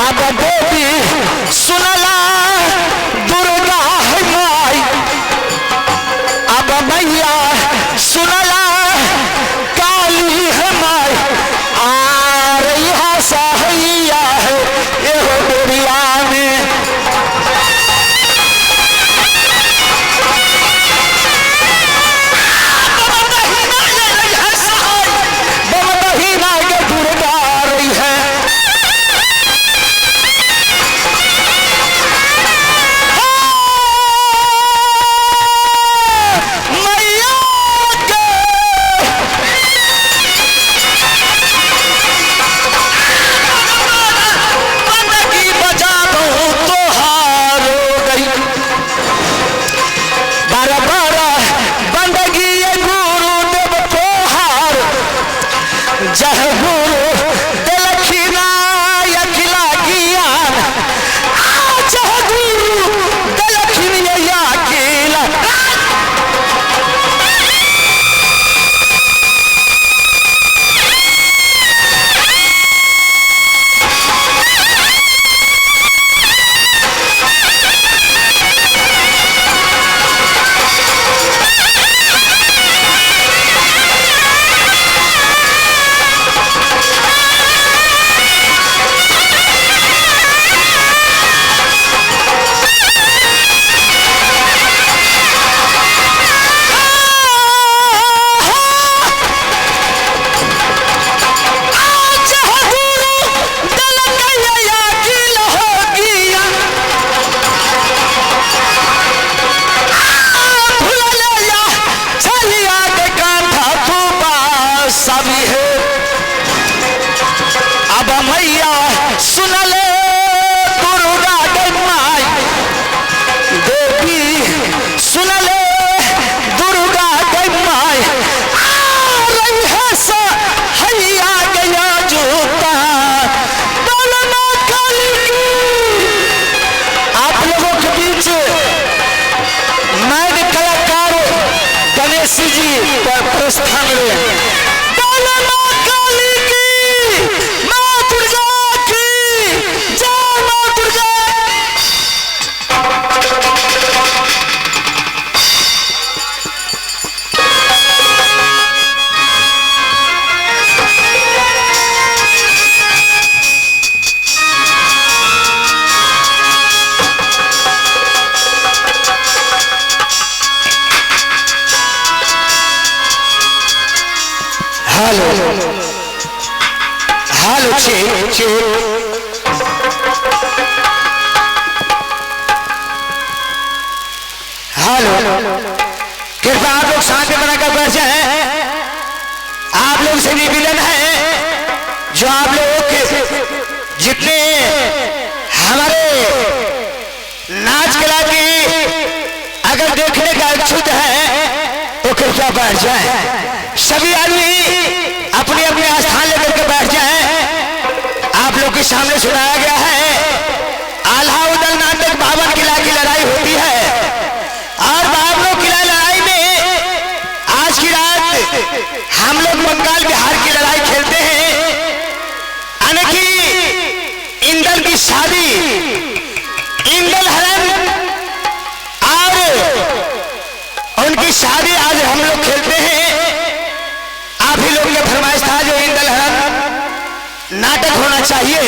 अब देवी सुनला दुर्गा है माई, अब मैया सुनला काली है माई, आ रही है सहैया है ये दुनिया में। अब मैया सुन ले दुर्गा के माई, देवी सुन ले दुर्गा के माई, आ रही है सहैया गया जूता डोलना काली की। आप लोगों के बीच मैं कलाकार गणेश जी पर प्रस्थान ले हेलो हेलो चे हेलो कृपया आप लोग शांति बनाकर बैठ जाए। आप लोग से निवेदन है जो आप लोगों के जितने हमारे नाच कला की अगर देखने का इच्छुक है तो कृपया बैठ जाए। सभी आदमी अपने अपने स्थान लेकर के बैठ जाएं। आप लोग के सामने सुनाया गया है आल्हा उदल नाटक 52 किला की लड़ाई होती है और 52 किला लड़ाई में आज की रात हम लोग बंगाल बिहार की लड़ाई खेलते हैं। अनकी इंदल की शादी इंदल हरण और उनकी शादी आज हम लोग खेलते हैं। आप ही लोग का फरमाइश था जो इंदल हरण नाटक होना चाहिए,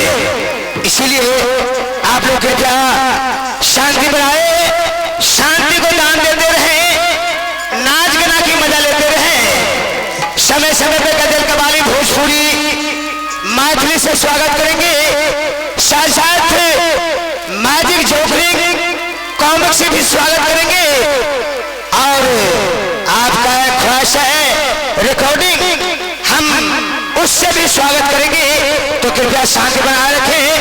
इसीलिए आप लोग कृपया शांति बनाए, शांति को दान देते रहे, नाच गाना की मजा लेते रहे। समय समय पर गजल कवाली भोजपुरी मैथिली से स्वागत करेंगे, साथ साथ मैजिक जोकरिंग कॉमिक से भी स्वागत करेंगे और आपका ख्वाहिश है रिकॉर्डिंग हम उससे भी स्वागत करेंगे। तो कृपया शांति बनाए रखें।